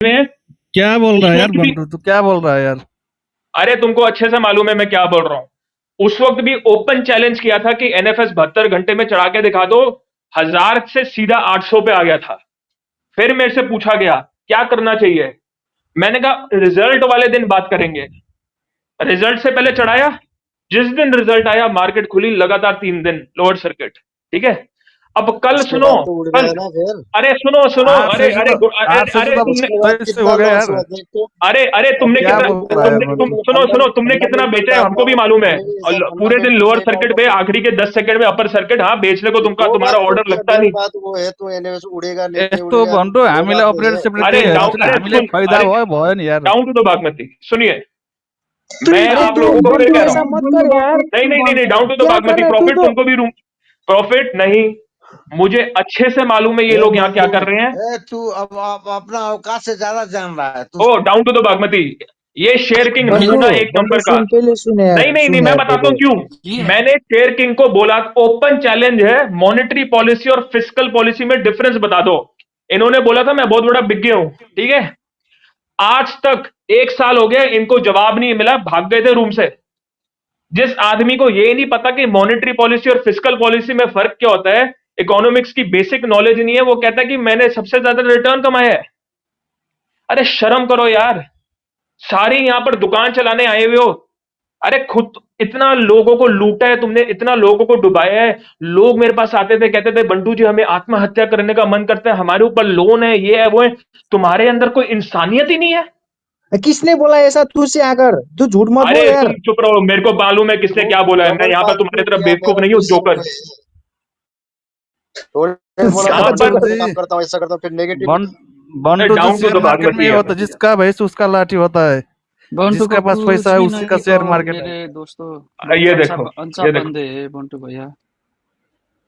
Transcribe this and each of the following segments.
में क्या बोल रहा है यार उस वक्त भी बंटू, तू क्या बोल रहा है यार? अरे तुमको अच्छे से मालूम है मैं क्या बोल रहा हूं। उस वक्त भी ओपन चैलेंज किया था कि एनएफएस 72 घंटे में चढ़ा के दिखा दो। 1000 से सीधा 800 पे आ गया था। फिर मेरे से पूछा गया क्या करना चाहिए। मैंने कहा रिजल्ट वाले दिन बात करेंगे। रिजल्ट से पहले चढ़ाया। जिस दिन रिजल्ट आया मार्केट खुली लगातार 3 दिन लोअर सर्किट। ठीक है। अब कल उसके सुनो। बाद तो उड़ कल गया ना फिर। अरे सुनो सुनो आठ अरे से से अरे तो अरे आठ से अरे तो तुमने उसके बाद तो इससे हो कितना गया लॉस यार। हुआ देख तो। अरे तुमने क्या कितना बोल रहा है बंटू? सुनो सुनो तुमने कितना बेचे हमको भी मालूम है। और पूरे दिन लोअर फंडामेंटल सर्किट पे आखिरी के 10 सेकंड में अपर सर्किट। हाँ बेचने को तुमका वो तुम्हारा बात ऑर्डर तो लगता मेन नहीं। बात वो है तो एनएस उड़ेगा नहीं यस्तो उड़ेगा बन्टु वो हामीलाई बात नहीं अपरेटर है। सेपरेट अरे केही डाउन हेर्नु छैन, अरे हामीले सुन फाइदा अरे भयो भयो नि यार। डाउन टू द बागमती सुनिए। मैं अरे आप तू लोगों को फिर बंटू कह रहा ऐसा हूँ। मत कर यार। नहीं नहीं नहीं नहीं डाउन टू द क्या बागमती कर रहा है तू प्रॉफिट तो। तुमको भी प्रॉफिट नहीं। मुझे अच्छे से मालूम है ये ए लोग यहाँ क्या बंटू कर रहे हैं। ए तू अब अपना औकात से ज्यादा जान रहा है तू। ओ डाउन टू द बागमती। ये शेयर किंग बंटू नमूना एक बंटू नंबर का। सुन पहले सुन यार नहीं नहीं नहीं सुन मैं यार बताता हूँ पहले। क्यों। मैंने शेयर किंग को बोला ओपन चैलेंज है मॉनेटरी पॉलिसी और फिस्कल पॉलिसी में डिफरेंस बता दो। इन्होंने बोला था मैं बहुत बड़ा बिग्गे हूं। ठीक है। आज तक 1 साल हो गया इनको जवाब नहीं मिला भाग गए थे रूम से। जिस आदमी को ये नहीं पता कि मॉनेटरी पॉलिसी और फिस्कल पॉलिसी में फर्क क्या होता है। इकोनॉमिक्स की बेसिक नॉलेज नहीं है वो कहता है कि मैंने सबसे ज्यादा रिटर्न कमाया है। अरे शर्म करो यार। सारी यहां पर दुकान चलाने आए हुए हो। अरे खुद इतना लोगों को लूटा है तुमने इतना लोगों को डुबाया है। लोग मेरे पास आते थे कहते थे बंटू जी हमें आत्महत्या करने का मन करता है हमारे ऊपर लोन है ये है वो है। तुम्हारे अंदर कोई इंसानियत ही नहीं है। किसने बोला ऐसा तुझसे आकर? तू झूठ मत बोल अरे यार। तुम चुप रहो मेरे को मालूम है किसने क्या बोला है। मैं डबल यहाँ पर बात तुम्हारी क्यों तरफ किया बेवकूफ मेरा नहीं हूँ कोई जोकर। समझ में थोड़े बोला यहाँ था पर मैं काम करता हूँ ऐसा करता हूँ फिर नेगेटिव बंटू जो down to share the market में बागमती है। होता है, जिसका भैंस उसका लाठी होता है। बंटू जिसका को पास पैसा कुछ है भी उसी नहीं का शेयर कहो मार्केट है। मेरे दोस्तों। बहुत ये अच्छा देखो अच्छा ये देखो बंदे है बंटू भैया।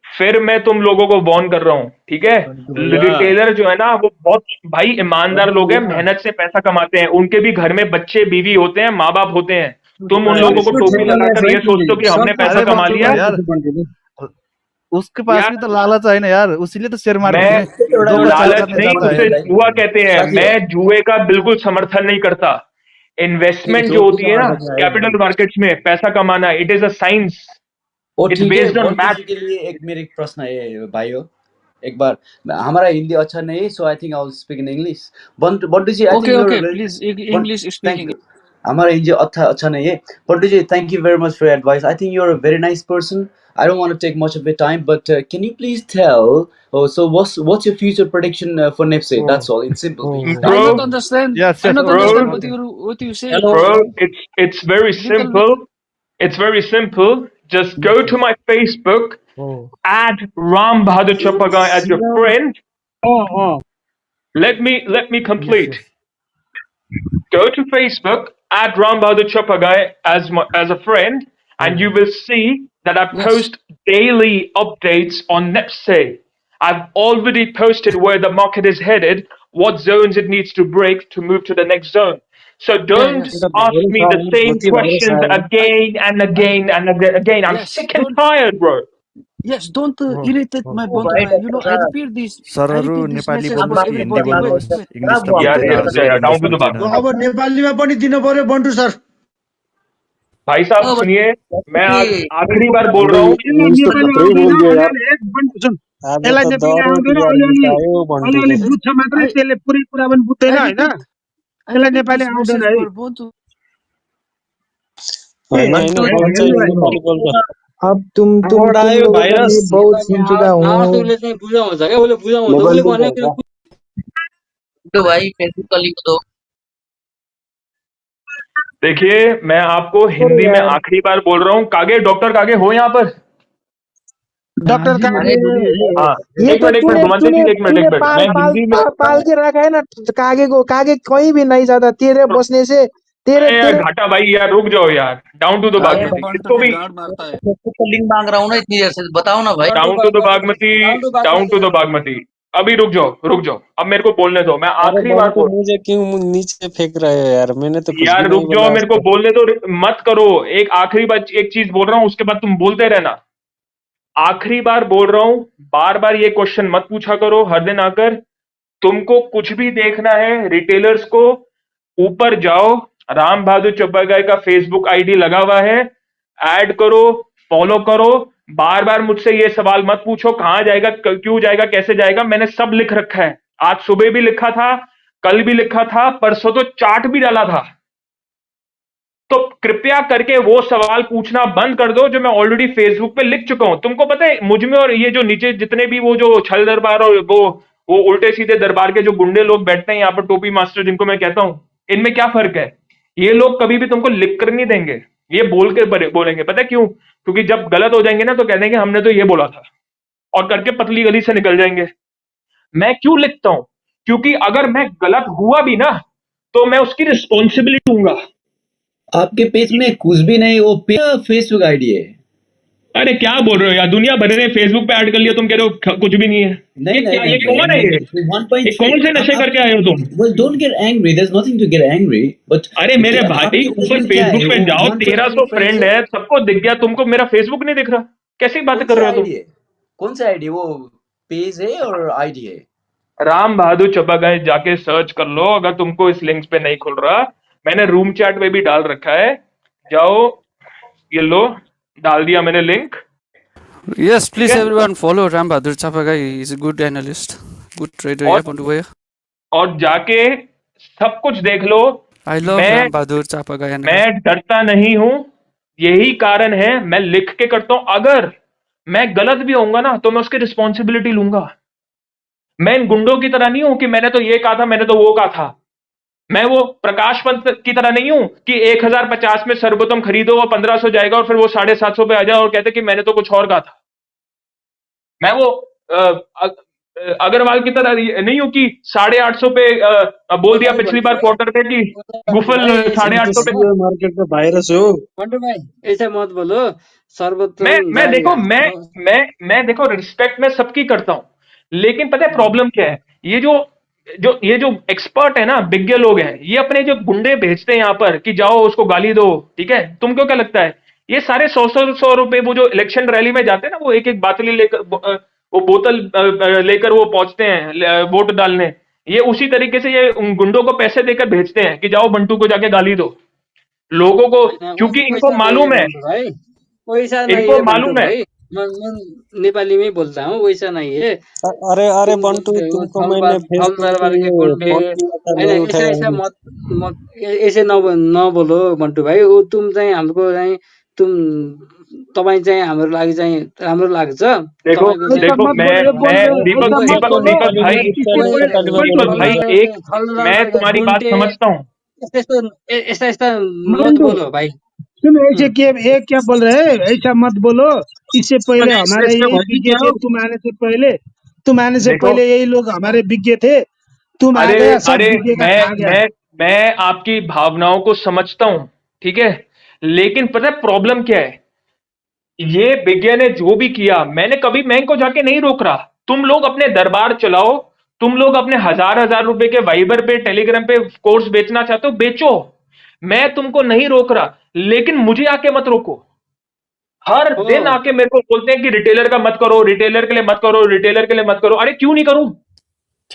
फिर मैं तुम लोगों को वार्न कर रहा हूं। ठीक है। बंटू भैया रिटेलर जो है ना वो बहुत भाई ईमानदार बंटू लोग हैं भैया मेहनत से पैसा कमाते हैं उनके भी घर में बच्चे बीवी होते हैं माँ बाप होते हैं। तुम उन अरे लोगों को टोपी लगाकर ये सोचते हो कि हमने पैसा अरे कमा बंटू लिया। यार, उसके पास यार भी तो लालच है ना यार, उसीलिए तो शेयर मार्केट मैं में धोखा लालच करने नहीं जाता है। उसे जुआ कहते हैं। मैं जुए का बिल्कुल समर्थन नहीं करता। इन्वेस्टमेंट जो होती है ना कैपिटल मार्केट्स में पैसा कमाना इट इज अ साइंस। वो इट्स ठीक है। बेस्ड ऑन बंटू मैथ। जी के लिए एक मेरे एक प्रश्न है भाइयों। एक बार हमारा हिंदी अच्छा नहीं है, so I think I will speak in English. Bantu ji I okay think you okay are please English thank speaking. You. हमारा हिंदी अच्छा नहीं है। Bantu ji thank you very much for your advice. I think you're a very nice person. I don't want to take much of your time, but can you please tell? So what's your future prediction for Nipsey? That's all in simple, please. I Bro, not understand. Yes, I yes, not okay, bro, understand okay. what you say. bro, it's very Little bit. simple. It's very simple. Just go to my Facebook, add Ram Bahadur Chapagai as your friend. Let me Yes, complete. yes. Go to Facebook, add Ram Bahadur Chapagai as a friend, and you will see that I Yes. post daily updates on Nepse. I've already posted where the market is headed, what zones it needs to break to move to the next zone. So don't Yes. ask me the same questions again and again and again. I'm Yes. sick and tired, bro. Yes, don't irritate my bond. You know, I repeat this. I सरहरू repeat this Nepali message for बोल्नुहोस् कि Hindi everybody. बोल्नुहोस्, Wait. English त Yeah, बोल्दैन, yeah, हजुर yeah, down English to the बोल्दैन। bottom. अब नेपालीमा पनि दिनु पर्यो बन्टु सर। भाई साहब सुनिए, मैं आज आखिरी बार बोल रहा हूँ। इंग्लिश तो खतरे ही बोल दिया यार। आज यसलाई त नेपाली दरो आउँदैन क्लियर अलिअलि निकायो बन्टुको। अलिअलि बुझ्छ मात्रै I त्यसले पुरै कुरा पनि बुझ्दैन I होइन। repeat. I त्यसलाई repeat नेपाली this आउँदैन message है। for both. होइन होइन बोल्छ नेपाली बोल्छ। अब तुम कहाँबाट आयो लोगों का भाइरस? मैं बहुत सुन चुका हूँ। उसले चाहिँ बुझाउँछ क्या उसले बुझाउँछ उसले भने त्यो भाइ फेसबुक कलीको दो देखिए मैं आपको हिंदी में आखिरी बार बोल रहा हूँ। कागे डॉक्टर कागे हो यहाँ पर? डॉक्टर का अरे हाँ ये एक तो मिनट तूने घुमाते तूने जी एक तूने मिनट मैं पाल पाल हिंदी में पाल के रखा है ना कागे को। कागे कहीं भी नहीं जाता तेरे बसने से। तेरे अरे यार तेरे घाटा भाई यार रुक जाओ यार। डाउन टू द अरे बागमती बंटू इसको के भी गांड मारता है। फेसबुक का लिंक मांग रहा हूँ ना इतनी देर से बताओ ना भाई down to the Bagmati down to the Bagmati. अभी रुक जाओ अब मेरे को बोलने दो। मैं अरे आखिरी बार बंटू बोल मुझे क्यों नीचे फेंक रहे हो यार? मैंने तो कुछ भी यार नहीं रुक बोला जाओ आज मेरे को तक। बोलने दो। मत करो। एक आखिरी बार एक चीज बोल रहा हूँ उसके बाद तुम बोलते रहना। आखिरी बार बोल रहा हूँ बार बार ये क्वेश्चन मत पूछा करो हर दिन आकर। तुमको कुछ भी देखना है रिटेलर्स को, ऊपर जाओ, राम बहादुर चब्बा का फेसबुक आईडी लगा हुआ है, ऐड करो, फॉलो करो। बार बार मुझसे ये सवाल मत पूछो कहां जाएगा, क्यों जाएगा, कैसे जाएगा, मैंने सब लिख रखा है। आज सुबह भी लिखा था, कल भी लिखा था, परसों तो चार्ट भी डाला था। तो कृपया करके वो सवाल पूछना बंद कर दो जो मैं ऑलरेडी फेसबुक पे लिख चुका हूं। तुमको पता है मुझ में और ये जो नीचे जितने भी वो जो छल दरबार और वो उल्टे सीधे दरबार के जो गुंडे लोग बैठते हैं यहाँ पर, टोपी मास्टर जिनको मैं कहता हूं, इनमें क्या फर्क है? ये लोग कभी भी तुमको लिख कर नहीं देंगे, ये बोल के बोलेंगे। पता है क्यों? क्योंकि जब गलत हो जाएंगे ना तो कह देंगे हमने तो ये बोला था, और करके पतली गली से निकल जाएंगे। मैं क्यों लिखता हूं? क्योंकि अगर मैं गलत हुआ भी ना तो मैं उसकी रिस्पॉन्सिबिलिटी लूंगा। आपके पेज में कुछ भी नहीं, वो फेसबुक आईडी है। अरे क्या बोल रहे हो यार, दुनिया भर ने फेसबुक पे ऐड कर लिया, तुम कह रहे हो कुछ भी नहीं है। नहीं, ये क्या, ये कौन है? ये कौन से नशे करके आए हो तुम? Well, don't get angry. There's nothing to get angry. But अरे मेरे भाई, ऊपर फेसबुक पे जाओ, 1300 फ्रेंड है, सबको दिख गया, तुमको मेरा फेसबुक नहीं दिख रहा? कैसी बात कर रहे हो तुम? कौन सा आईडी? वो पेज है और आईडी है? राम बहादुर चब्बा गाइस जाके सर्च कर लो, अगर तुमको इस लिंक्स पे नहीं खुल रहा। मैंने रूम चैट में भी डाल रखा है, जाओ, ये लो, डाल दिया मैंने link. Yes, please everyone follow Ram Bahadur Chapagai. He's a good analyst, good trader. और- Yeah, Pontu bhaiya. और जाके सब कुछ देख लो। I love मैं- Ram Bahadur Chapagai. मैं डरता नहीं हूं, यही कारण है मैं लिख के करता हूं। अगर मैं गलत भी होऊंगा ना तो मैं उसकी रिस्पॉन्सिबिलिटी लूंगा। मैं इन गुंडों की तरह नहीं हूं कि मैंने तो ये कहा था, मैंने तो वो कहा था। मैं वो प्रकाश पंत की तरह नहीं हूं कि 1050 में सर्वोत्तम खरीदो, वो 1500 जाएगा और फिर वो 750 पे आ जाए और कहते कि मैंने तो कुछ और कहा था। मैं वो अग्रवाल की तरह नहीं हूं कि 850 पे बोल दिया पिछली बार क्वार्टर पे कि गुफल 850 पे। मार्केट का वायरस हो। बंटू भाई ऐसा मत बोलो, सर्वोत्तम मैं देखो जाएगा। मैं देखो रिस्पेक्ट मैं सबकी करता हूं, लेकिन पता है प्रॉब्लम क्या है? ये जो एक्सपर्ट है ना, विज्ञ लोग हैं, ये अपने जो गुंडे भेजते हैं यहाँ पर कि जाओ उसको गाली दो, ठीक है? तुमको क्या लगता है ये सारे 100 रुपए वो जो इलेक्शन रैली में जाते हैं ना, वो एक एक बातली लेकर, वो बोतल लेकर वो पहुंचते हैं वोट डालने, ये उसी तरीके से ये उन गुंडों को पैसे देकर भेजते हैं कि जाओ बंटू को जाके गाली दो लोगों को, क्योंकि इनको मालूम है, वैसा नहीं इनको है मालूम है। मैं नेपाली में बोलता हूँ, वैसा नहीं है। अरे बंटू तुमको मैंने हम दरबार के गुंडे हैन, ऐसा मत ऐसे न बोलो बंटू भाई। वो तुम चाहिँ हमको चाहिँ तपाईँ चाहिँ हाम्रो लागि चाहिँ राम्रो लाग्छ। देखो तपाईँको चाहिँ- देखो मैं दीपक भाई एक मैं तुम्हारी बात समझता हूँ। ऐसा मत बोलो भाई। सुनो ऐसे क्या बोल रहे हैं? ऐसा मत बोलो। इससे पहले हमारे यही विज्ञ थे, तुम आने से देखो, पहले यही लोग हमारे विज्ञ थे। तुम आ अरे गया, सब अरे विज्ञ का खा गया। मैं आपकी भावनाओं को समझता हूँ, ठीक है, लेकिन पता है प्रॉब्लम क्या है? ये विज्ञ ने जो भी किया, मैं इनको जाके नहीं रोक रहा। तुम लोग अपने दरबार चलाओ, तुम लोग अपने हजार रुपए के वाइबर पे, टेलीग्राम पे कोर्स बेचना चाहते हो, बेचो, मैं तुमको नहीं रोक रहा, लेकिन मुझे आके मत रोको। हर दिन आके मेरे को बोलते हैं कि रिटेलर का मत करो, रिटेलर के लिए मत करो, रिटेलर के लिए मत करो। अरे क्यों नहीं करूं?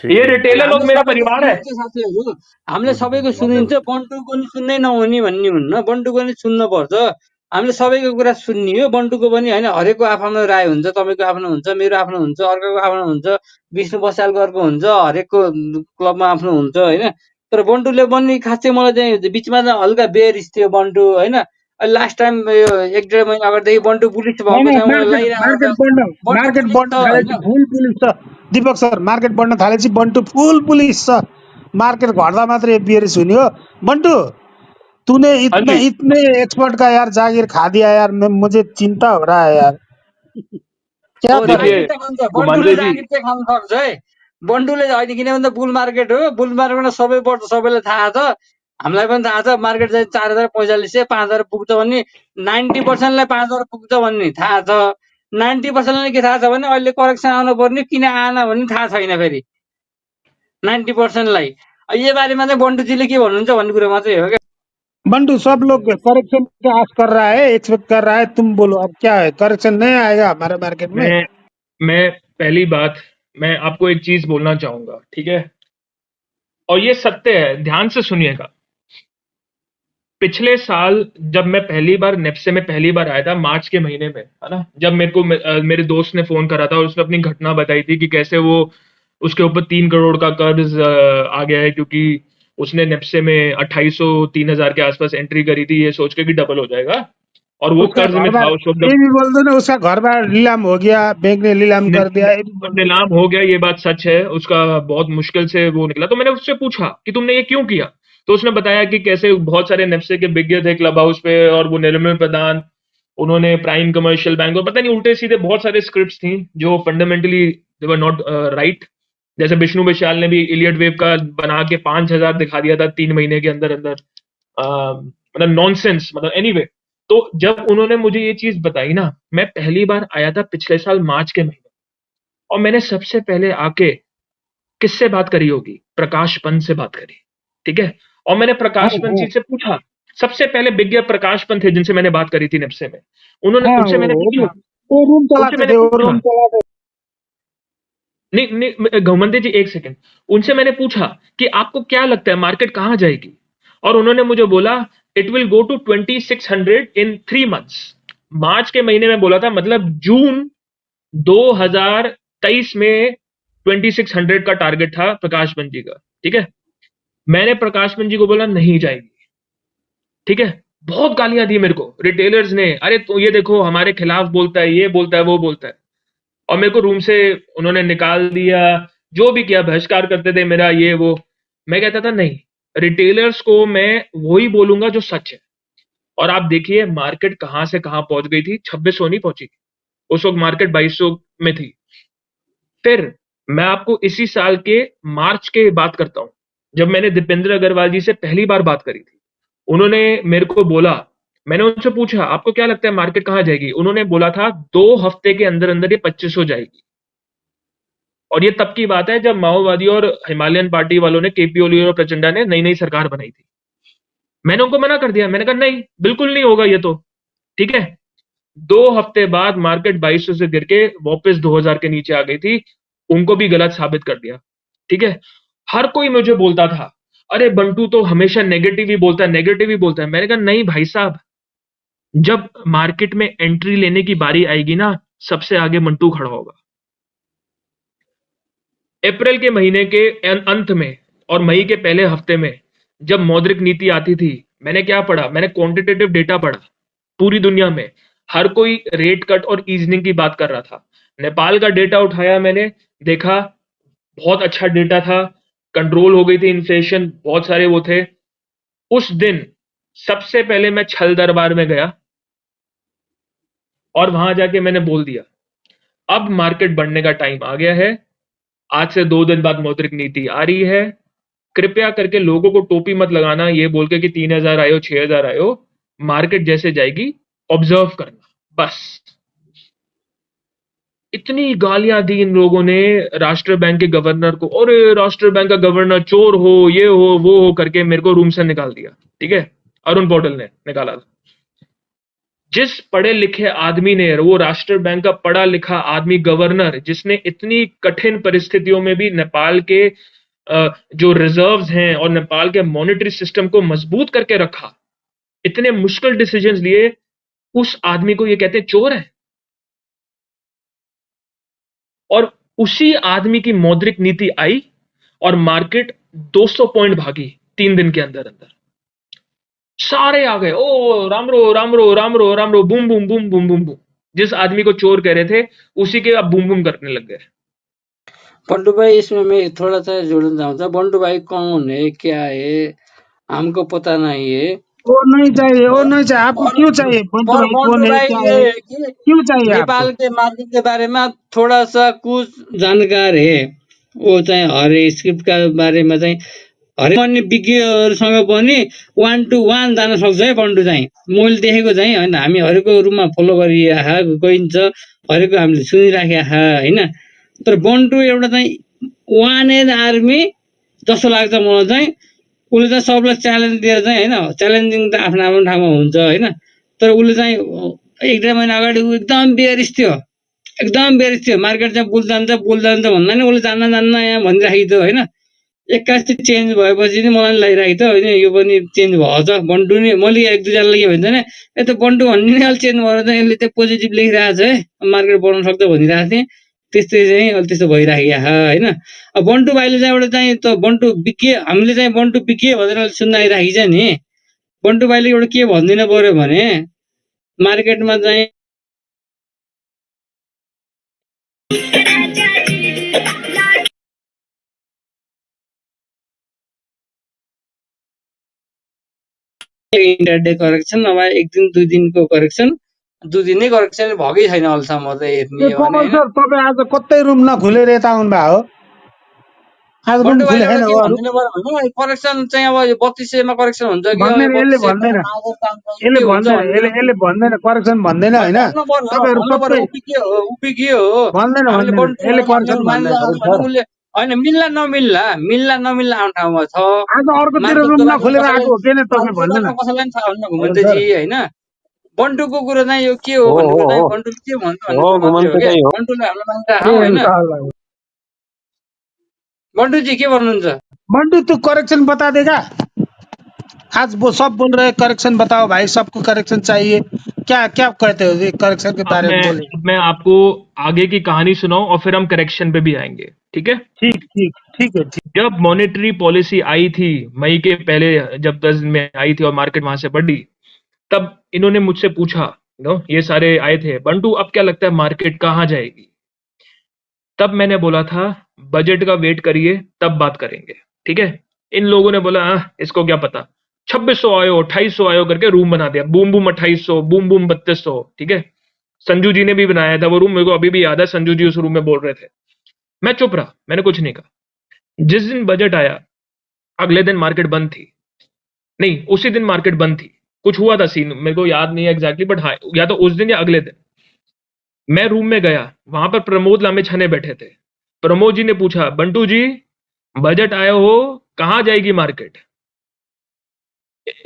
ये रिटेलर लोग मेरा परिवार है। साथीहरू हामीले सबैको सुनिन्छ, बन्टुको नि सुन्नै नहुने भन्ने हुन्न, बन्टुको नि सुन्न पर्छ। हामीले सबैको कुरा सुन्ने हो, बन्टुको पनि होइन। हरेकको आफ्नो राय हुन्छ, तपाईँको आफ्नो हुन्छ, मेरो आफ्नो हुन्छ, अर्काको आफ्नो हुन्छ, विष्णु बसालकरको हुन्छ, हरेकको क्लबमा आफ्नो हुन्छ होइन। तर बन्टुले पनि खास चाहिँ मलाई चाहिँ बिचमा चाहिँ हल्का बेरिस थियो बन्टु होइन। लास्ट टाइम यो 1-1.5 महिना अगाडिदेखि बन्टु बुलिस भएको छ, मलाई लागिरहेको मार्केट बढ्न थालेपछि फुल पुलिस छ दीपक सर। मार्केट बढ्न थालेपछि बन्टु फुल पुलिस छ। मार्केट घट्दा मात्रै बेरिस हुने हो। बन्टू तूने इतने एक्सपर्ट का यार जागीर खा दिया यार, मुझे चिंता हो रहा है यार। क्या बन्टुले जागिर चाहिँ खान सक्छ है। बन्टुले होइन, किनभने बुल मार्केट हो, बुल मार्केटमा सबै पर्छ, सबैलाई थाहा छ, हामीलाई पनि थाहा छ। मार्केट चाहिँ 4045 5000 पुग्छ भन्ने, 90% लाई 5000 पुग्छ भन्ने थाहा छ। 90% लाई के थाहा छ भने अहिले करेक्सन आउनु पर्ने, किन आएन भन्ने थाहा छैन। फेरि 90% लाई यो बारेमा चाहिँ बन्टुजीले के भन्नुहुन्छ भन्ने कुरा मात्रै हो क्या। बंटू सब लोग करेक्शन का आस कर रहा है, एक्सपेक्ट कर रहा है, तुम बोलो अब क्या है? करेक्शन नहीं आएगा हमारे मार्केट में? मैं पहली बात मैं आपको एक चीज बोलना चाहूंगा, ठीक है? और ये सत्य है, ध्यान से सुनिएगा। पिछले साल जब मैं पहली बार नेप्से में पहली बार आया था मार्च के महीने में, है ना, जब मेरे दोस्त ने फोन करा था और उसने अपनी घटना बताई थी कि कैसे वो उसके ऊपर 3 करोड़ का कर्ज आ गया है, क्योंकि उसने नेप्से में 2800-3000 के आसपास एंट्री करी थी ये सोच के कि डबल हो जाएगा, और वो उसका कर्ज में घर था बार उस वक्त। ये भी बोल दो ना, उसका घर बार नीलाम हो गया, बैंक ने नीलाम कर दिया, ये भी बोल दो। नीलाम हो गया, ये बात सच है, उसका बहुत मुश्किल से वो निकला। तो मैंने उससे पूछा कि तुमने ये क्यों किया, तो उसने बताया कि कैसे बहुत सारे नेप्से के बिग थे क्लब हाउस पे, और वो निर्मल प्रधान, उन्होंने प्राइम कमर्शियल बैंक, और पता नहीं उल्टे सीधे बहुत सारे स्क्रिप्ट्स थी जो fundamentally they were not right. जैसे विष्णु विशाल ने भी इलियट वेव का बना के 5000 दिखा दिया था 3 महीने के अंदर अंदर, मतलब नॉनसेंस, मतलब एनीवे। तो जब उन्होंने मुझे ये चीज बताई ना, मैं पहली बार आया था पिछले साल मार्च के महीने, और मैंने सबसे पहले आके किससे बात करी होगी, प्रकाश पंत से बात करी, ठीक है। और मैंने प्रकाश पंत जी से पूछा, सबसे पहले विज्ञ प्रकाश पंत थे जिनसे मैंने बात करी थी नेप्से में, उन्होंने हाँ, उनसे मैंने पूछा, वो रूम उनसे चलाते मैंने थे, वो पूछा रूम चलाते नहीं नहीं घुमंदे जी, एक सेकंड, उनसे मैंने पूछा कि आपको क्या लगता है मार्केट कहां जाएगी, और उन्होंने मुझे बोला it will go to 2600 in 3 months. मार्च के महीने में बोला था, मतलब जून 2023 में 2600 का टारगेट था प्रकाश पंत जी का, ठीक है। मैंने प्रकाश पंत जी को बोला नहीं जाएगी, ठीक है। बहुत गालियां दी मेरे को रिटेलर्स ने, अरे तो ये देखो हमारे खिलाफ बोलता है, ये बोलता है, वो बोलता है, और मेरे को रूम से उन्होंने निकाल दिया, जो भी किया, बहिष्कार करते थे मेरा, ये वो। मैं कहता था नहीं, रिटेलर्स को मैं वही बोलूंगा जो सच है। और आप देखिए मार्केट कहां से कहां पहुंच गई थी, 2600 नहीं पहुंची, उस वक्त मार्केट 2200 में थी। फिर मैं आपको इसी साल के मार्च के बात करता हूं, जब मैंने दीपेंद्र अग्रवाल जी से पहली बार बात करी थी। उन्होंने मेरे को बोला, मैंने उनसे पूछा आपको क्या लगता है मार्केट कहां जाएगी, उन्होंने बोला था 2 हफ्ते के अंदर अंदर ये 2500 जाएगी। और ये तब की बात है जब माओवादी और हिमालयन पार्टी वालों ने, केपी ओली और प्रचंडा ने नई नई सरकार बनाई थी। मैंने उनको मना कर दिया, मैंने कहा नहीं बिल्कुल नहीं होगा ये तो, ठीक है। 2 हफ्ते बाद मार्केट 2200 से गिर के वापस 2000 के नीचे आ गई थी, उनको भी गलत साबित कर दिया, ठीक है। हर कोई मुझे बोलता था अरे बंटू तो हमेशा नेगेटिव ही बोलता है, नेगेटिव ही बोलता है। मैंने कहा नहीं भाई साहब, जब मार्केट में एंट्री लेने की बारी आएगी ना, सबसे आगे मंटू खड़ा होगा। अप्रैल के महीने के अंत में और मई के पहले हफ्ते में जब मौद्रिक नीति आती थी, मैंने क्या पढ़ा, मैंने क्वांटिटेटिव डेटा पढ़ा। पूरी दुनिया में हर कोई रेट कट और ईजनिंग की बात कर रहा था। नेपाल का डेटा उठाया, मैंने देखा बहुत अच्छा डेटा था, कंट्रोल हो गई थी इन्फ्लेशन, बहुत सारे वो थे। उस दिन सबसे पहले मैं छल दरबार में गया और वहां जाके मैंने बोल दिया अब मार्केट बढ़ने का टाइम आ गया है। आज से 2 दिन बाद मौद्रिक नीति आ रही है, कृपया करके लोगों को टोपी मत लगाना ये बोल के कि 3000 आयो 6000 आयो, मार्केट जैसे जाएगी ऑब्जर्व करना बस। इतनी गालियां दी इन लोगों ने राष्ट्रीय बैंक के गवर्नर को, अरे राष्ट्रीय बैंक का गवर्नर चोर हो, ये हो वो हो करके मेरे को रूम से निकाल दिया, ठीक है। अरुण पौडल ने निकाला था। जिस पढ़े लिखे आदमी ने, वो राष्ट्रीय बैंक का पढ़ा लिखा आदमी गवर्नर, जिसने इतनी कठिन परिस्थितियों में भी नेपाल के जो रिजर्व्स हैं और नेपाल के मॉनेटरी सिस्टम को मजबूत करके रखा, इतने मुश्किल डिसीजंस लिए, उस आदमी को ये कहते हैं चोर है। और उसी आदमी की मौद्रिक नीति आई और मार्केट 200 पॉइंट भागी 3 दिन के अंदर अंदर। सारे आ गए, ओ रामरो रामरो रामरो रामरो, बूम बूम बूम बूम बूम बूम। जिस आदमी को चोर कह रहे थे उसी के अब बूम बूम करने लग गए। बंटू भाई, इसमें मैं थोड़ा सा जोड़ना चाहूंगा। बंटू भाई कौन है, क्या है, हमको पता नहीं है। वो नहीं चाहिए, वो और नहीं चाहिए आपको। और, क्यों चाहिए बंटू और भाई, कौन बंटू है, भाई क्या ये है, है कि क्यों चाहिए आपको? नेपाल के मार्केट के बारे में थोड़ा सा कुछ जानकार है। वो चाहिँ हरे स्क्रिप्ट का बारे में चाहिँ हरेक अन्य विज्ञहरूसँग पनि 1 to 1 जान सक्छ है बन्टु चाहिँ। मैले देखेको चाहिँ होइन, हामी हरेको रुममा फलो गरिराखा गइन्छ, हरेको हामीले सुनिराखेका होइन। तर बन्टु एउटा चाहिँ वान एज आर्मी जस्तो लाग्छ मलाई चाहिँ। उसले चाहिँ सबलाई च्यालेन्ज दिएर चाहिँ होइन, च्यालेन्जिङ त आफ्नो आफ्नो ठाउँमा हुन्छ होइन, तर उसले चाहिँ 1-1.5 महिना अगाडि ऊ एकदम बेरिस थियो, एकदम बेरिस थियो। मार्केट चाहिँ बुल जान्छ भन्दा नि उसले जान्न यहाँ भनिराखेको थियो होइन। एक्कासी चेन्ज भएपछि नि मलाई लागिरहेको थियो होइन यो पनि चेन्ज भएछ बन्टु नि मैले एक दुईजनालाई के भन्छ भने यता बन्टु भन्ने नि अलिक चेन्ज भएर चाहिँ यसले चाहिँ पोजिटिभ लेखिरहेको छ है मार्केट बढाउन सक्छ भनिरहेको थिएँ त्यस्तै चाहिँ अहिले त्यस्तो भइराखेको छ होइन अब बन्टु भाइले चाहिँ एउटा चाहिँ त बन्टु बिके हामीले चाहिँ बन्टु बिके भनेर सुन्न आइराखेको छ नि बन्टु भाइले एउटा के भनिदिनु पर्यो भने मार्केटमा चाहिँ इन्टरडे करेक्सन नभए एक दिन दुई दिनको करेक्सन दुई दिनै करेक्सन भएकै छैन अहिलेसम्म चाहिँ हेर्ने हो भने कमल सर तपाईँ आज कतै रुम नखुलेर यता आउनुभएको हो आज रुम बन्टु खुले भाइले छैन के हो अरू भनिदिनु पर्यो भने करेक्सन चाहिँ अब यो 3200 मा करेक्सन हुन्छ कि भन्दैन यसले 3200 भन्दैन के हुन्छ यसले भन्दैन करेक्सन भन्दैन होइन भन्नु पर्यो तपाईँहरू भन्नु पर्यो सबै उpi के हो भन्दैन हामीले भन्दैन बन्टु यसले करेक्सन भन्दैन मानिरहेको उसले होइन मिल्ला नमिल्ला आउने ठाउँमा छ आज अर्कोतिर मार्केटको रुम बारेमा नखुलेर कसैलाई आएको हो किन तपाईँ मार्केटको भन्दैन बारेमा कसैलाई पनि थाहा हुन्न हजुर घुमन्तेजी सर होइन बन्टुको कुरो चाहिँ यो के हो भन्ने कुरा चाहिँ बन्टुले के भन्छ भन्ने कुरा मात्रै हो क्या बन्टुले हामीलाई मानिरहेको होइन बन्टुजी के भन्नुहुन्छ बंटू तू करेक्शन बता देगा आज वो सब बोल रहे हैं करेक्शन बताओ भाई सबको करेक्शन चाहिए क्या क्या कहते हो ये करेक्शन के अब बारे में मैं बोले अब मैं आपको आगे की कहानी सुनाऊं और फिर हम करेक्शन पे भी आएंगे, ठीक है। ठीक ठीक ठीक है ठीक जब मॉनेटरी पॉलिसी आई थी मई के पहले, जब 10 दिन में आई थी और मार्केट वहां से बढ़ी, तब इन्होंने मुझसे पूछा, ये सारे आए थे, बंटू अब क्या लगता है मार्केट कहाँ जाएगी। तब मैंने बोला था बजट का वेट करिए तब बात करेंगे, ठीक है। इन लोगों ने बोला इसको क्या पता, 2600 आयो 2800 आयो करके रूम बना दिया, बूम बूम 2800, बूम बूम 3200, ठीक है। संजू जी ने भी बनाया था वो रूम, मेरे को अभी भी याद है, संजू जी उस रूम में बोल रहे थे। मैं चुप रहा, मैंने कुछ नहीं कहा। जिस दिन बजट आया अगले दिन मार्केट बंद थी, नहीं उसी दिन मार्केट बंद थी, कुछ हुआ था सीन मेरे को याद नहीं है एग्जैक्टली, बट हाँ या तो उस दिन या अगले दिन। मैं रूम में गया, वहां पर प्रमोद लामे छने बैठे थे। प्रमोद जी ने पूछा, बंटू जी बजट आया हो, कहां जाएगी मार्केट।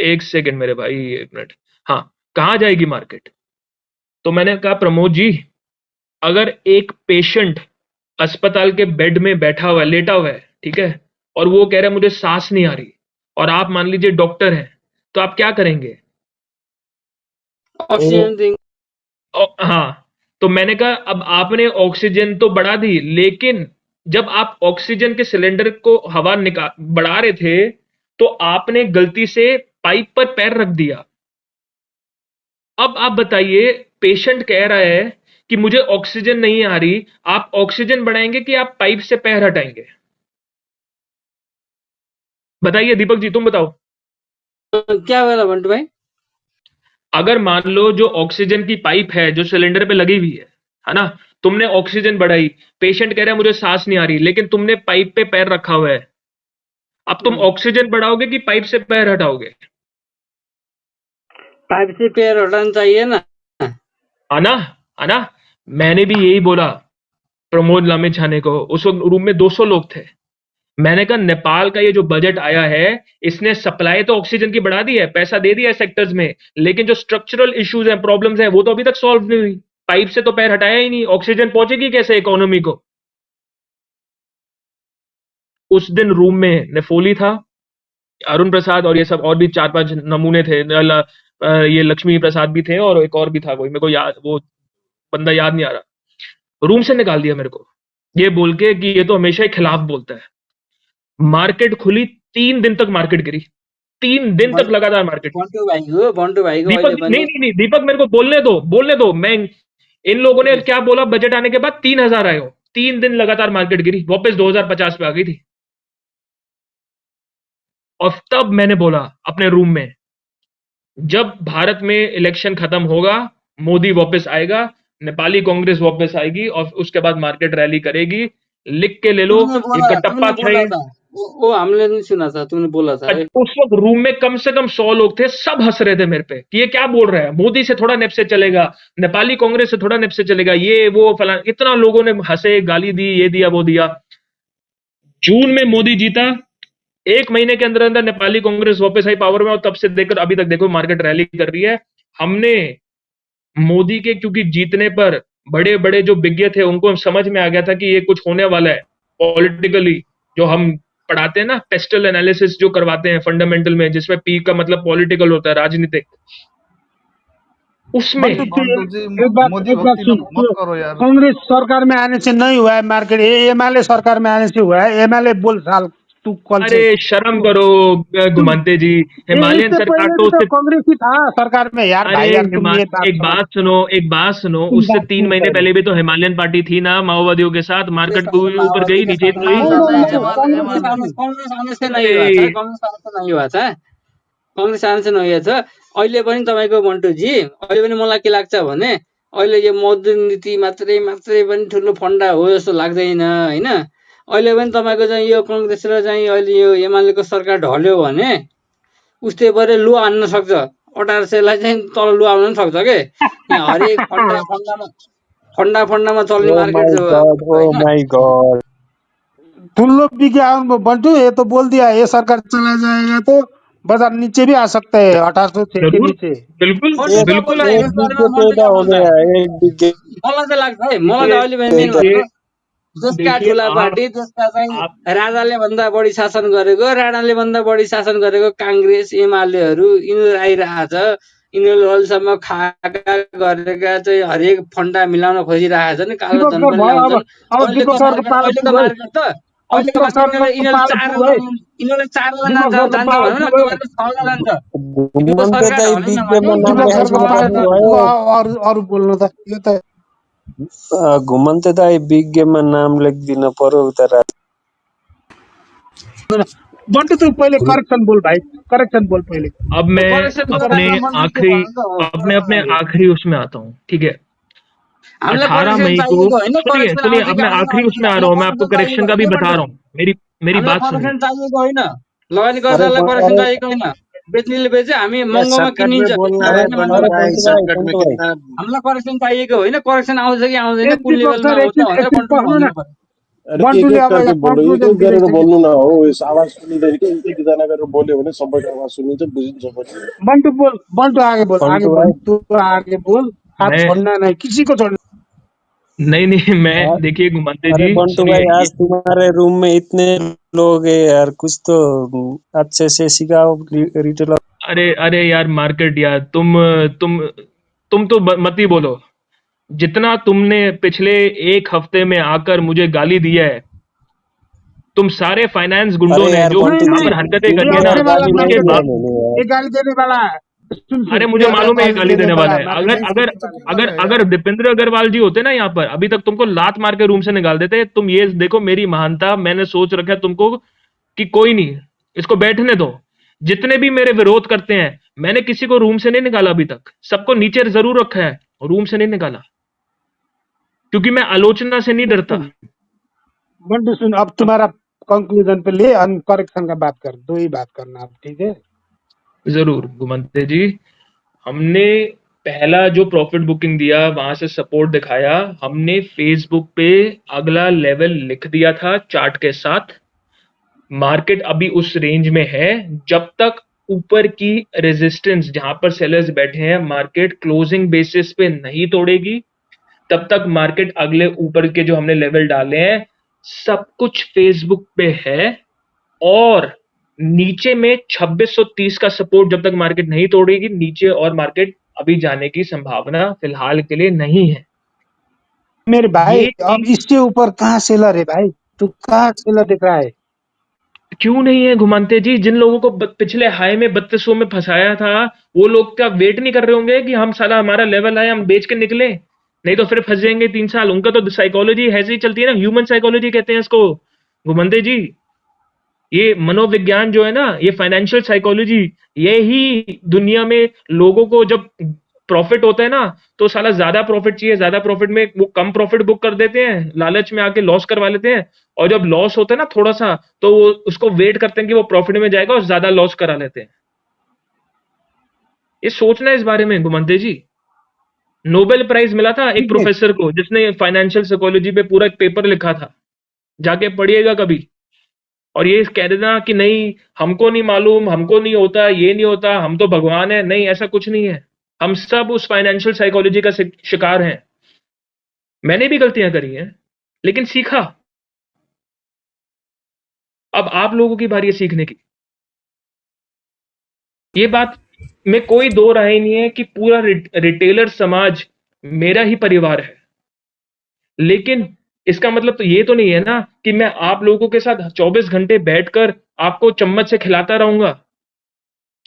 एक सेकंड मेरे भाई, एक मिनट, हाँ कहां जाएगी मार्केट। तो मैंने कहा प्रमोद जी अगर एक पेशेंट अस्पताल के बेड में बैठा हुआ है, लेटा हुआ है, ठीक है, और वो कह रहा है मुझे सांस नहीं आ रही, और आप मान लीजिए डॉक्टर हैं, तो आप क्या करेंगे। ऑक्सीजन देंगे। हाँ, तो मैंने कहा अब आपने ऑक्सीजन तो बढ़ा दी, लेकिन जब आप ऑक्सीजन के सिलेंडर को हवा बढ़ा रहे थे तो आपने गलती से पाइप पर पैर रख दिया। अब आप बताइए, पेशेंट कह रहा है कि मुझे ऑक्सीजन नहीं आ रही, आप ऑक्सीजन बढ़ाएंगे कि आप पाइप से पैर हटाएंगे। बताइए दीपक जी, तुम बताओ। क्या बोला बंटू भाई। अगर मान लो जो ऑक्सीजन की पाइप है जो सिलेंडर पे लगी हुई है ना, तुमने ऑक्सीजन बढ़ाई, पेशेंट कह रहा है मुझे सांस नहीं आ रही, लेकिन तुमने पाइप पे पैर रखा हुआ है, अब तुम ऑक्सीजन बढ़ाओगे कि पाइप से पैर हटाओगे। पाइप से पैर हटाना चाहिए ना, है ना। मैंने भी यही बोला प्रमोद लामे छाने को, उस वक्त रूम में 200 लोग थे। मैंने कहा नेपाल का ये जो बजट आया है, इसने सप्लाई तो ऑक्सीजन की बढ़ा दी है, पैसा दे दिया है सेक्टर्स में, लेकिन जो स्ट्रक्चरल इश्यूज हैं, प्रॉब्लम्स हैं, वो तो अभी तक सॉल्व नहीं हुई। पाइप से तो पैर हटाया ही नहीं, ऑक्सीजन पहुंचेगी कैसे इकोनॉमी को। उस दिन रूम में नेफोली था, अरुण प्रसाद और ये सब और भी 4-5 नमूने थे, ये लक्ष्मी प्रसाद भी थे और एक और भी था कोई, मेरे को याद, वो बंदा याद नहीं आ रहा। रूम से निकाल दिया मेरे को ये बोल के कि ये तो हमेशा ही खिलाफ बोलता है। मार्केट खुली, 3 दिन तक मार्केट गिरी, 3 दिन तक लगातार मार्केट। बंटू भाई को दीपक नहीं, दीपक मेरे को बोलने दो। मैं इन लोगों ने क्या बोला, बजट आने के बाद 3000 आए हो, 3 दिन लगातार मार्केट गिरी, वापस 2050 पे आ गई थी। और तब मैंने बोला अपने रूम में, जब भारत में इलेक्शन खत्म होगा, मोदी वापस आएगा, नेपाली कांग्रेस वापस आएगी और उसके बाद मार्केट रैली करेगी। लिख के ले लो, ये कटप्पा छै। वो हमने नहीं सुना था, तुमने बोला था। उस वक्त रूम में कम से कम 100 लोग थे, सब हंस रहे थे मेरे पे कि ये क्या बोल रहा है, मोदी से थोड़ा नेप से चलेगा, नेपाली कांग्रेस से थोड़ा नेप से चलेगा, ये वो फलाना। इतना लोगों ने हंसे, गाली दी, ये दिया वो दिया। जून में मोदी जीता, 1 महीने के अंदर अंदर नेपाली कांग्रेस वापस आई पावर में, और तब से देखकर अभी तक देखो मार्केट रैली कर रही है। हमने मोदी के, क्योंकि जीतने पर बड़े बड़े जो विज्ञ थे उनको समझ में आ गया था कि ये कुछ होने वाला है पॉलिटिकली, जो हम पढ़ाते हैं ना, पेस्टल एनालिसिस जो करवाते हैं फंडामेंटल में, जिसमें पी का मतलब पॉलिटिकल होता है, राजनीतिक, उसमें बंटू बंटू जी मोदी एक बात भक्ति सुन, मत करो यार। कांग्रेस सरकार में आने से नहीं हुआ है मार्केट, ये एमएलए सरकार में आने से हुआ है। एमएलए बोल साल तू कल से अरे शर्म करो घुमंते जी, हिमालयन इससे सरकार पहले तो भी तो उससे, कांग्रेस ही था सरकार में यार। अरे भाई यार तुम ये बात एक समझ, बात सुनो, एक बात सुनो, तुम उससे बात 3 सुनो महीने पहले। पहले भी तो हिमालयन पार्टी थी ना माओवादियों के साथ, मार्केट को भी ऊपर माओवादी गई, के नीचे साथ तो गई। हाँ नहीं हाँ नहीं एमएलए नहीं, कांग्रेस कांग्रेस आने से नहीं हुआ था, अरे कांग्रेस आने से नहीं हुआ था, कांग्रेस आने से नहीं हुआ छ। अहिले पनि तपाईँको बन्टुजी, अहिले पनि मलाई के लाग्छ भने अहिले यो मौद्रिक नीति मात्रै मात्रै पनि ठुलो फन्डा हो जस्तो लाग्दैन होइन। अहिले पनि तपाईँको चाहिँ यो कांग्रेस र चाहिँ अहिले यो एमालेको सरकार ढल्यो भने उसले बरु लु हान्न सक्छ, 1800लाई चाहिँ तल लु हान्न पनि सक्छ के। यहाँ हरेक फन्डामा चल्ने ओ मार्केट माय छ गॉड, ओ होइन। My God. ठुलो विज्ञान बंटू ये तो बोल दिया, ये सरकार चला जाएगा तो बाजार नीचे भी आ सकता है 1800 के जरूर, नीचे। बिल्कुल बन्टु क्या बिल्कुल बोल्छ आएगा। एक यस बारेमा, बिघे बन्टु पैदा क्या हो बोल्छ? गया, एक बिघे मलाई चाहिँ लाग्छ है, मलाई देखिए चाहिँ अहिले मेन पैदा। भनेको देखिए देशका देखिए ठुला आप पार्टी, देशका चाहिँ आप राजाले भन्दा बढी शासन गरेको, राणाले भन्दा बढी शासन गरेको कांग्रेस एमालेहरू यिनीहरू आइरहेछ। यिनीहरूले अहिलेसम्म खाएका गरेका चाहिँ हरेक फन्डा मिलाउन खोजिरहेका छन्, कालो दीपक धन सर पनि भयो, अब ल्याउँछन्। दीपक सर को पालो अहिलेको पुगो है, मार्केट त अब अहिलेको दीपक मार्केट सर को यिनीहरूले पालो पुगो है, यिनीहरूले 4जना दीपक सर को जान्छ पालो भने पुगो है, उनीहरूले 6जना जान्छ। यो घुमन्ते सरकार दाई ढलेन भने बिघेमा नाम दीपक सर को उनीहरूको लेखाइदिनु पालो अवस्था पर्नुभयो। पुगो। और बोल्नु त यो त घुमन्ते दाई बिघेमा नाम लेखिदिनु पर्यो उता बंटू तू पहले करेक्शन बोल भाई, करेक्शन बोल पहले। अब मैं करेक्सन अपने गरेर मन्टु के आखिरी भन्नु त अपने हो। आखिरी उसमें आता हूँ, ठीक है। हामीलाई 18 करेक्सन मई को चाहिएको होइन, सुनिए करेक्सन सुनिए, आउँछ अब कि मैं आउँदैन आखिरी अहिले उसमें आ रहा हूँ, मैं हामीलाई आपको करेक्सन करेक्शन चाहिएको का भी होइन बता बन्टु, रहा हूँ, मेरी हामीलाई बात सुनिए। करेक्सन चाहिएको होइन, अरे लगानीकर्तालाई करेक्सन अरे चाहिएको होइन, बेच्नेले बेचे, हामी क्या महँगोमा शॉर्टकट किनिन्छ, में बोलना बेच्नेले है। बेच्ने अरे मान्छेलाई बंटू किनिन्छ। भाई, बंटू भाई, हामीलाई करेक्सन चाहिएको होइन, करेक्सन आउँछ कि आउँदैन, ए कुन दीपक लेभलमा सर आउँछ भनेर एकछिन बन्टुले पढ्नु न, भनिदिनु पर्यो। अरे एक बन्टूले एक अब करके यहाँ बोलो, एक कन्क्लुजन एक गरेर दिँदैछ कि बोल्नु न हो, यस आवाज सुनिँदैन कि एक एकजना गरेर बोल्यो भने सबैको आवाज सुनिन्छ, बुझिन्छ पनि। बंटू बोल, बंटू आगे बोल, आगे बंटू बोल, भाई। तू आगे बोल, आप मैं छोड़ना नहीं, किसी को छोड़ना नहीं नहीं, मैं हाँ, देखिए घुमंते अरे जी बंटू सुनिए, भाई, आज ये तुम्हारे रूम में इतने लोग हैं यार, कुछ तो अच्छे से सिखाओ रिटेलर। अरे अरे यार मार्केट यार, तुम तुम तो मत ही बोलो। जितना तुमने पिछले 1 हफ्ते में आकर मुझे गाली दिया है, तुम सारे फाइनेंस गुंडों अरे ने यार जो नहीं बंटू यहाँ जी, नहीं, पर हरकतें एक करी ये है ना, बार अच्छे वाला गाली नहीं उनके मार्केट दिया है, बाद मैंने यार। ये गाली देने वाला है, सुन अरे सुन, मुझे ये मालूम है ये गाली गाली देने देने वाला वाला है है। मार्केट। अगर अगर अगर अगर दीपेंद्र अग्रवाल जी होते ना यहाँ पर, अभी तक तुमको लात मार के रूम से निकाल देते। तुम ये देखो मेरी महानता, मैंने सोच रखा है तुमको कि कोई नहीं, इसको बैठने दो। जितने भी मेरे विरोध करते हैं, मैंने किसी को रूम से नहीं निकाला अभी तक, सबको नीचे जरूर रखा है, रूम से नहीं निकाला, क्योंकि मैं आलोचना से नहीं डरता। बंटू सुन, अब अब तुम्हारा कंक्लूजन पे ले, हम करेक्शन का बात कर, दो ही बात करना अब, ठीक है। जरूर घुमंते जी, हमने पहला जो प्रॉफिट बुकिंग दिया, वहां से सपोर्ट दिखाया, हमने फेसबुक पे अगला लेवल लिख दिया था चार्ट के साथ। मार्केट अभी उस रेंज में है, जब तक ऊपर की रेजिस्टेंस जहां पर सेलर्स बैठे हैं, मार्केट क्लोजिंग बेसिस पे नहीं तोड़ेगी, तब तक मार्केट अगले ऊपर के जो हमने लेवल डाले हैं, सब कुछ फेसबुक पे है। और नीचे में 2630 का सपोर्ट जब तक मार्केट नहीं तोड़ेगी, नीचे और मार्केट अभी जाने की संभावना फिलहाल के लिए नहीं है। मेरे भाई ये अब चीज इसके ऊपर कहाँ सेलर है भाई, तू कहाँ सेलर दिख रहा है? क्यों नहीं है घुमानते जी? जिन लोगों को पिछले हाई में 3200 में फंसाया था, वो लोग क्या वेट नहीं कर रहे होंगे कि हम साला हमारा लेवल आए, हम बेच के निकले, नहीं तो फिर फंस जाएंगे 3 साल। उनका तो साइकोलॉजी ऐसी ही चलती है ना, ह्यूमन साइकोलॉजी कहते हैं इसको घुमंते जी। ये मनोविज्ञान जो है ना, ये फाइनेंशियल साइकोलॉजी, ये ही दुनिया में लोगों को जब प्रॉफिट होता है ना, तो साला ज्यादा प्रॉफिट चाहिए, ज्यादा प्रॉफिट में वो कम प्रॉफिट बुक कर देते हैं, लालच में आके लॉस करवा लेते हैं। और जब लॉस होता है ना थोड़ा सा, तो वो उसको वेट करते हैं कि वो प्रॉफिट में जाएगा और ज्यादा लॉस करा लेते हैं। ये सोचना है इस बारे में घुमंते जी। नोबेल प्राइज मिला था एक ठीक है, प्रोफेसर को, जिसने फाइनेंशियल साइकोलॉजी पे पूरा एक पेपर लिखा था, जाके पढ़िएगा कभी। और ये कह देना कि नहीं हमको नहीं मालूम, हमको नहीं होता, ये नहीं होता, हम तो भगवान है, नहीं ऐसा कुछ नहीं है। हम सब उस फाइनेंशियल साइकोलॉजी का शिकार हैं। मैंने भी गलतियां करी हैं, लेकिन सीखा। अब आप लोगों की बारी है सीखने की। ये बात में कोई दो राय नहीं है कि पूरा रिटेलर समाज मेरा ही परिवार है, लेकिन इसका मतलब तो ये तो नहीं है ना कि मैं आप लोगों के साथ 24 घंटे बैठकर आपको चम्मच से खिलाता रहूंगा।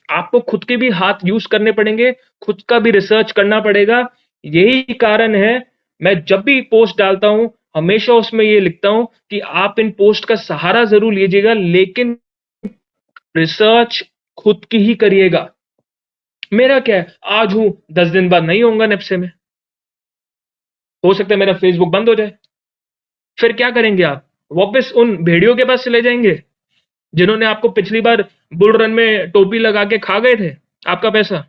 आपको खुद के भी हाथ यूज करने पड़ेंगे, खुद का भी रिसर्च करना पड़ेगा। यही कारण है मैं जब भी पोस्ट डालता हूं हमेशा उसमें ये लिखता हूं कि आप इन पोस्ट का सहारा जरूर लीजिएगा, लेकिन रिसर्च खुद की ही करिएगा। मेरा क्या है, आज हूं 10 दिन बाद नहीं होऊंगा नेप्से में, हो सकता है मेरा फेसबुक बंद हो जाए। फिर क्या करेंगे आप? वापस उन भेड़ियों के पास चले जाएंगे जिन्होंने आपको पिछली बार बुल रन में टोपी लगा के खा गए थे आपका पैसा।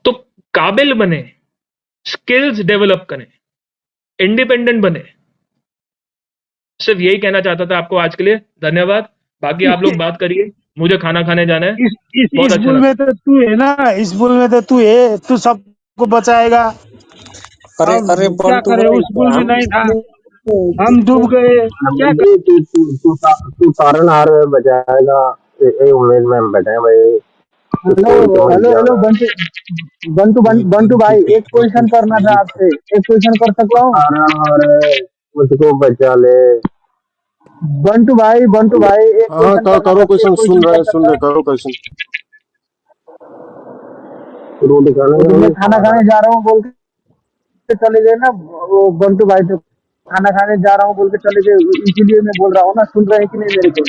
तो काबिल बने, स्किल्स डेवलप करें, इंडिपेंडेंट बने। सिर्फ यही कहना चाहता था आपको आज के लिए। धन्यवाद। बाकी आप लोग बात करिए, मुझे खाना खाने जाना है। बहुत इस अच्छा बुल लगा। में तो तू है ना, इस बुल में तो तू है, तू सबको बचाएगा। अरे अब अरे क्या बंटू करे, भाई उस बुल में हम नहीं था, हम डूब गए, क्या करे? तू तारनहार में बजाएगा। एक उम्मीद में हम बैठे हैं भाई। हेलो हेलो हेलो बंटू भाई, एक क्वेश्चन करना था आपसे, एक क्वेश्चन कर सकता हूँ? तारनहार मुझको बचा ले। बंटू भाई एक हाँ क्वेश्चन करना करो था, एक क्वेश्चन, क्वेश्चन कर सुन सकता रहे हूँ? करो क्वेश्चन। रोटी खाने वो तो का मैं भी खाना खाने जा रहा हूँ बोल के चले गए ना, वो बंटू भाई तो खाना खाने जा रहा हूँ बोल के चले गए, इसीलिए मैं बोल रहा हूँ ना, सुन रहे हैं कि नहीं मेरे को?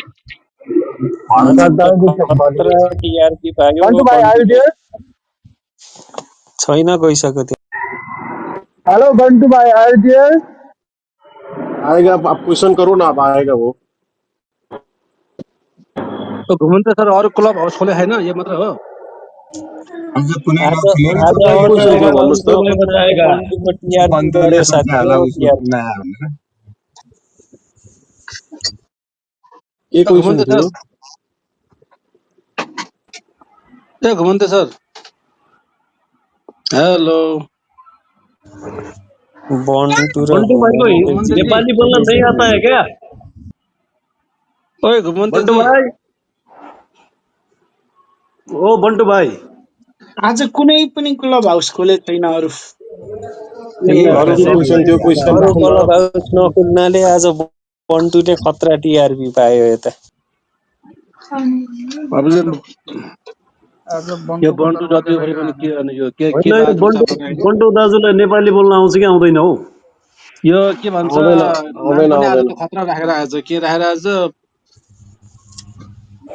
भारत त दाल भी चंपा खतरा टिआरपी पायो बंटू भाई आर बन्टुले। देयर? छैन गइसक्यो त्यो। हेलो बंटू भाई आर देयर? आएगा। आप क्वेश्चन करो ना, आप आएगा वो। तो घुमन्ते सर अरू क्लब हाउस खोले छैन, यो मात्र हो? आज आज एक अर्को क्वेश्चन थियो जग्गामा भन्नुहोस् त। इन्फो बजाएर बन्टुको टिआरपी बढ्यो साथी हो टिआरपी। एक क्वेश्चन घुमन्ते थियो। सर, ए घुमन्ते सर, हेलो बन्टु र बंटू भाई को घुमन्ते जी नेपाली बोलना नहीं आता है रिलेसन क्या? ओए घुमन्ते बंटू जी, भाई, ओ बंटू भाई, आज कुनै पनि क्लब हाउस खोलेको छैन अरू, यही अरू भएर के क्वेश्चन थियो? क्वेश्चन अरू राखौँ क्लब न। हाउस नखुल्नाले आज बन्टुले खतरा टिआरपी पायो यता। अब आज यो बन्टुको बन्टु दरबार जति भने गएको पनि के हामी। गर्नु, यो के होइन यो बहादुर बंटू चापागाईले बंटू दाजुलाई नेपाली बोल्न आउँछ कि आउँदैन हौ? यो के भन्छ, आउँदैन नाम आउँदैन पनि आज आउँदैन। त खतरा राखेर आएछ, के राखेर आएछ,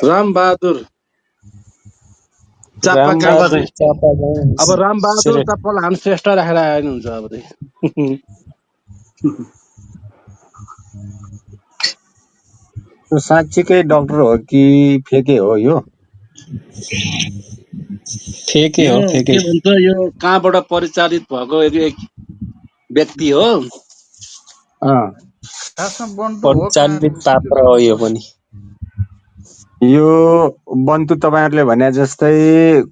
राम बहादुर चापा चापागाई। चाहिँ चापागाई अब राम बहादुर श्रेष्ठ। चप्पल श्रेष्ठ राखेर आयो नि हुन्छ अब चाहिँ। साँच्चीकै डक्टर हो कि फेके हो यो? फेकै यो हो फेकै। के भन्छ, यो कहाँबाट परिचालित भएको एक व्यक्ति हो। अँ, खासमा बन्टु हो कहाँ परिचालित त्यो पात्र थाहा हो यो छैन। पनि। यो बन्तु तपाईँहरूले भने जस्तै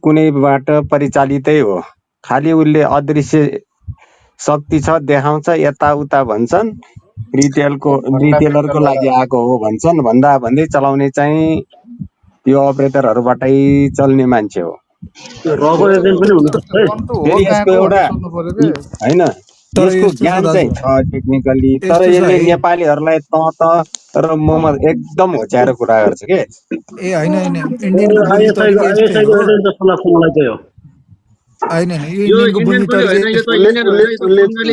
कुनैबाट परिचालितै हो, खालि उसले अदृश्य शक्ति छ देखाउँछ, यताउता भन्छन्, रिटेलरको लागि आएको हो भन्छन्, भन्दा भन्दै चलाउने चाहिँ यो अपरेटरहरूबाटै चल्ने मान्छे हो। यो रबर एजेन्ट पनि हुनसक्छ है। बन्टु हो फेरि यसको कहाँको एउटा भनेर सोध्नु पर्यो के। होइन, तर यसको यस्तो छ ज्ञान दाजु, चाहिँ छ टेक्निकली, तर यस्तो छ यसले है। नेपालीहरूलाई र मोहम्मद एकदम होच्याएर कुरा गर्छ के। ए होइन होइन, यो इन्डियनको बोल्ने तरिका यस्तै आइएसआईको हो। एजेन्ट जस्तो लाग्छ मलाई चाहिँ हो। होइन होइन, यो यो इन्डियनको इन्डियन बोल्ने पनि तरिका होइन, यो त उसले इन्डियन उसले होइन, यो त उसले बङ्गाली,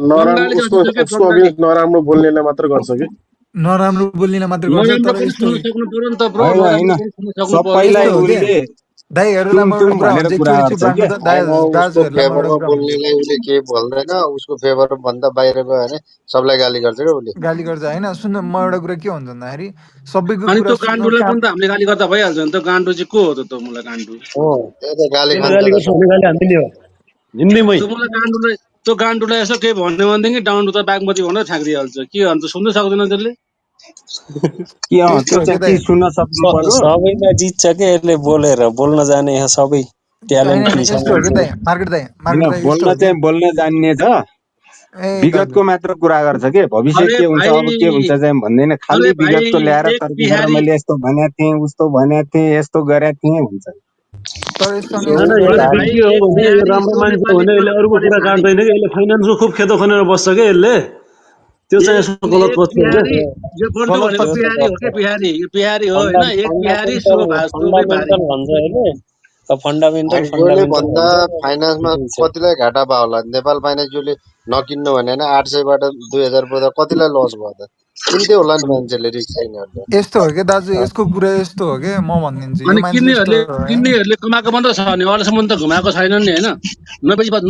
नराम्रो बङ्गाली उसको जति सक्यो उसको बङ्गाली। अगेन्स्ट नराम्रो बोल्नेलाई मात्र गर्छ कि। नराम्रो बोल्नेलाई मात्र गर्छ, नराम्रो तर पनि यस्तो सुन्न सक्नु पर्यो नि त ब्रो, होइन होइन, नराम्रो पनि सुन्न सक्नु पर्यो। सबैलाई यस्तो हो क्या उसले दाइहरूलाई तुम म तुम एउटा कुरा भनेर भन्छु, कुरा एकचोटि चुप गर्छ लाग्नु क्या। त होइन उसको दाजुहरूलाई म एउटा फेभरमा कुरा भन्छु। बोल्नेलाई उसले केही बोल्दैन, उसको फेभर भन्दा बाहिर गयो भने सबलाई गाली गर्छ क्या उसले। गाली गर्छ होइन, सुन्नु म एउटा कुरा के भन्छ भन्दाखेरि सबैको अनि कुरा त्यो सुन्नु गान्डुलाई काम। पनि त हामीले गाली गर्दा भइहाल्छ नि त। गान्डु चाहिँ को हो त मलाई गान्डु? हो, त्यही त गाली त्यसले खान्छ गाली त गर्छ सब। भने गाली हान्दिने हो हिन्दीमै। त्यो मलाई गान्डुलाई, त्यो गान्डुलाई यसो केही भन्यो भनेदेखि डाउन टु द बागमती भनेर छाकिदिइहाल्छ। के अन्त सुन्नु सक्दैन त्यसले? कि यस्तो त्यो हो क्या चाहिँ दाइ। के सुन्न सक्नु पर्यो। सबैलाई जित्छ क्या यसले, बोलेर बोल्न जाने यहाँ सबै होइन होइन, ट्यालेन्टफुल छ यस्तो हो क्या मान्छे। दाइ, मार्केट होइन, दाइ यस्तो बोल्न हो क्या। चाहिँ बोल्न जान्ने छ, ए विगतको मात्र कुरा गर्छ के भविष्य अरे के हुन्छ अब के हुन्छ भाइ चाहिँ भन्दैन खालि अरे भाइ विगतको ल्याएर एक तर्क गरेर बिहारी मैले यस्तो भनेको थिएँ उस्तो भनेको थिएँ यस्तो गरेको थिएँ हुन्छ तर यस्तो नि होइन अरे यसले भाइ के हो एक भने यो बिहारी राम्रो जो मान्छे हो नेपाली भने यसले अरूको पढे कुरा खाने काट्दैन कि यसले फाइनेन्सको खुब खेतो खनेर बस्छ क्या यसले त्यो चाहिँ यसको गलत एक पक्ष हो क्या बिहारी यो बन्टु गलत भनेको त बिहारी हो क्या बिहारी यो बिहारी हो होइन एक बिहारी सुबै बारी भन्छ होइन फन्डामेन्टल भाइजूले भन्दा भन्छ फाइनेन्समा कतिलाई घाटा भयो होला नेपाल फाइनेन्सले नकिन्नु भने होइन 800बाट 2000 पुग्दा कतिलाई लस भयो त किन्थ्यो होला नि मान्छेले रिक्स लिनेहरूले यस्तो हो क्या दाजु यसको कुरा यस्तो हो क्या म भनिदिन्छु यो अनि मान्छेले यस्तो किन्नेहरूले कमाएको पनि त छ नि अहिलेसम्म त घुमाएको छैनन् नि होइन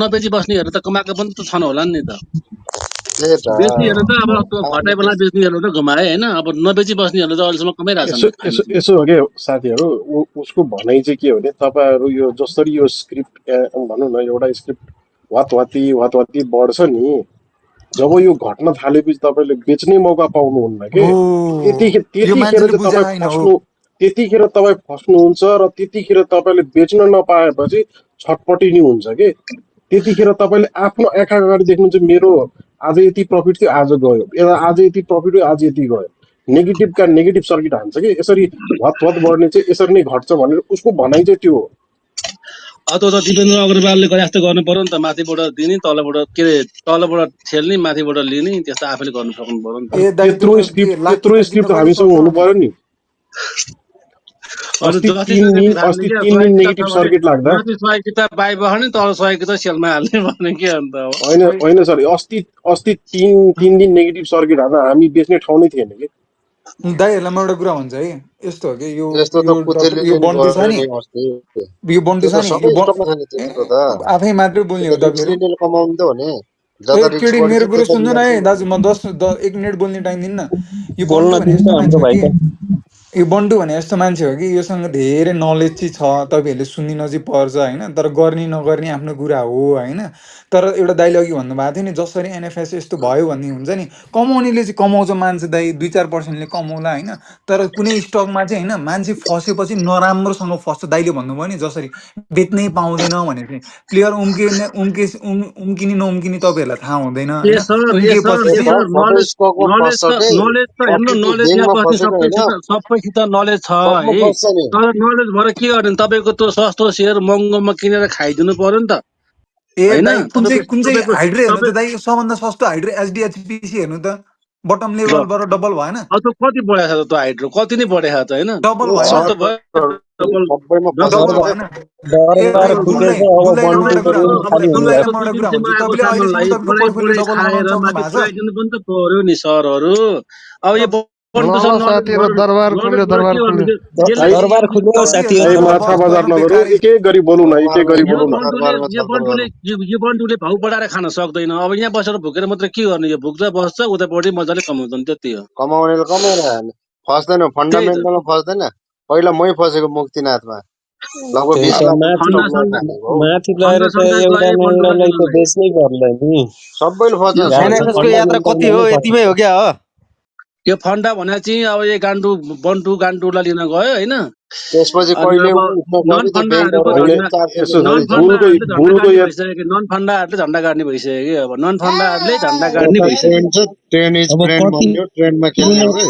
नबेची बस्नेहरू त कमाएको पनि त छन् होला नि त त्यही त बेच्नेहरू त अब घटाइ बेला बेच्नेहरू त घुमाए होइन अब नबेची बस्नेहरू त अहिलेसम्म कमाइरहेछन् यसो नि त यसो फाइनेन्समा यसो हो क्या साथीहरू उसको भनाइ चाहिँ के हो भने तपाईँहरू यो जसरी यो स्क्रिप्ट भनौँ न एउटा स्क्रिप्ट वातवाती बढ्छ नि जब यो घट्न थालेपछि तपाईँले बेच्ने मौका पाउनुहुन्न के हो यो त्यतिखेर मान्छेले चाहिँ बुझे तपाईँ होइन हो फस्नु त्यतिखेर तपाईँ फस्नुहुन्छ र त्यतिखेर तपाईँले बेच्न नपाएपछि छटपटी हुन्छ के त्यतिखेर तपाईँले आफ्नो आँखा अगाडि देख्नुहुन्छ मेरो आज यति प्रफिट थियो आज गयो या आज यति प्रफिट थियो आज यति गयो नेगेटिभ सर्किट हान्छ कि यसरी हत बढ्ने चाहिँ यसरी नै घट्छ भनेर उसको भनाइ चाहिँ त्यो हो अथवा त दिपेन्द्र अग्रवालले गरे जस्तो गर्नु पर्यो नि त माथिबाट दिने तलबाट ठेल्ने माथिबाट लिने त्यस्तो आफैले गर्नु सक्नु पर्यो नि त ए दाइ त्यो त के लाखी त्यत्रो ताकी स्क्रिप्ट त कति हामीसँग सक्छ हुनु भने पर्यो नि अरू अस्ति जति 3 दिन सक्यो अस्ति क्या 3 दिन 100 नेगेटिभ किताब छ भने सर्किट लाग्दा माथि 100 किताब पाइबस्यो नि तल 100 किताब सेलमा हाल्ने भने के अन्त अब होइन होइन सर अस्ति 3 दिन नेगेटिभ सर्किट हाल्दा हामी बेच्ने ठाउँ नै थिएन कि दाइहरूलाई म एउटा कुरा भन्छ है यस्तो हो कि त्यस्तो त यो कुचेलीले नि बन्टु छ गर्यो नि नि अस्ति यो बन्टु त्यो छ त नि सबै स्टकमा छ नि त्यस्तो त आफै मात्रै बोल्ने त्यो हो त रिक्स तपाईँहरू लिनेले कमाउनु त हो नि ए जता रिक्स केडी बढ्छ मेरो कुरो त्यता सुन्नु न है रिटर्न दाजु म 1 मिनट बोल्ने टाइम दिन्न यो बन्टु बोल्न भने दिन्छ यस्तो मान्छे हाम्रो हो भाइ कि त यो बन्टु भने यस्तो मान्छे हो कि योसँग धेरै नलेज चाहिँ छ तपाईँहरूले सुनिन चाहिँ पर्छ होइन तर गर्ने नगर्ने आफ्नो कुरा हो होइन तर एउटा दाइले अघि भन्नुभएको थियो नि जसरी एनएफएस यस्तो भयो भन्ने हुन्छ नि कमाउनेले चाहिँ कमाउँछ मान्छे दाइ 2-4%ले कमाउला होइन तर कुनै स्टकमा चाहिँ होइन मान्छे फसेपछि नराम्रोसँग फस्छ दाइले भन्नुभयो नि जसरी बेच्नै पाउँदैन भने चाहिँ प्लेयर उम्किने नउम्किने तपाईँहरूलाई थाहा हुँदैन होइन ए उम्किएपछि चाहिँ भाइ सबै स्टकमा नलेज फस्छ त के नलेज त हेर्नु अस्ति त्यो नलेज यहाँ ब्याङ्कमा बस्ने फसेको होइन सबैसित नलेज छ सबमा है फस्छ नि तर नलेज भएर के गर्ने तपाईँको त्यो सस्तो सेयर महँगोमा किनेर खाइदिनु पर्यो नि त ए होइन दाइ कुन चाहिँ तपाईँको हाइड्रे हेर्नु तपाईँ त दाइ सबभन्दा सस्तो हाइड्रे एचडिएचपिसी हेर्नु त बटम ल लेभलबाट डबल भएन अब त्यो कति बढाएको छ त त्यो हाइड्रो कति नै बढाएको त होइन डबल त्यो भएन सस्तो भयो डबल सबैमा डबल डबल फसेको भएन छ ए दरबार भाइ फुटेछ अब दुलदाइले म एउटा बन्टुको कुरा रुम भन्छु खाली हुने दुलदाइले भयो म एउटा दुई कुरा भन्छु दिनमा आएको तपाईँले अहिलेसम्म सामानलाई तपाईँको बढाइ पोर्टफोलियो बढाइ डबल बनाउन खाएर सक्नु माथि भएको छ पुऱ्याइदिनु पनि त पर्यो नि सरहरू अब यो ल बन्टुसँग ल नलेज साथीहरू भएर दरबार खुल्यो नलेज भएर दरबार के गर्नु खुल्यो यसले दरबार खुल्यो तपाईँहरू ए साथीहरू दरबार माथा बस बजार गर्नु नगरौँ बेकारी एक गरी बोलौँ न एक गरी दरबारमा बोलौँ न दरबारमा यो छलफल बन्टुले गरौँ यो बन्टुले भाउ बढाएर खान सक्दैन अब यहाँ बसेर भुकेर मात्रै के गर्ने यो भुक्छ बस्छ उतापट्टि मजाले कमाउँछन् त्यति हो कमाउनेले कमाइरह्यो नि फस्दैन त्यही त फन्डामेन्टलमा फस्दैन पहिला मै फसेको मुक्तिनाथमा लगभग त्यही 20 त लाखको फन्डा स्टक लगेर सन्डा हालेको हो माथि लगेर फन्डा त सन्डा एउटा गए न बन्टुलाई एउटालाई त लिनलाई बेच्नै पर्ला नि सबैले फस्छ यो सर फन्डा गाडीको एनएफएस को यात्रा कति हो फन्डामेन्टलमा नै यतिमै पर्छ हो क्या हो यो फन्डा भने चाहिँ अब यो बन्टुलाई लिन गयो होइन त्यसपछि अनि कहिले अब उठ्न नन गयो त्यो फन्डाहरूको ब्याङ्कहरू होइन झन्डा 400 यसो नन छोडी छोडी फन्डाहरूले झन्डा बुलको गाड्ने या भइसक्यो कि नन फन्डाहरूले झन्डा गाड्ने भइसक्यो कि अब नन फन्डाहरूले झन्डा यो गाड्ने त भइसक्यो ट्रेन्ड छ ट्रेन्ड इज अब फ्रेन्ड कति भन्यो ट्रेन्डमा खेल्ने हो कि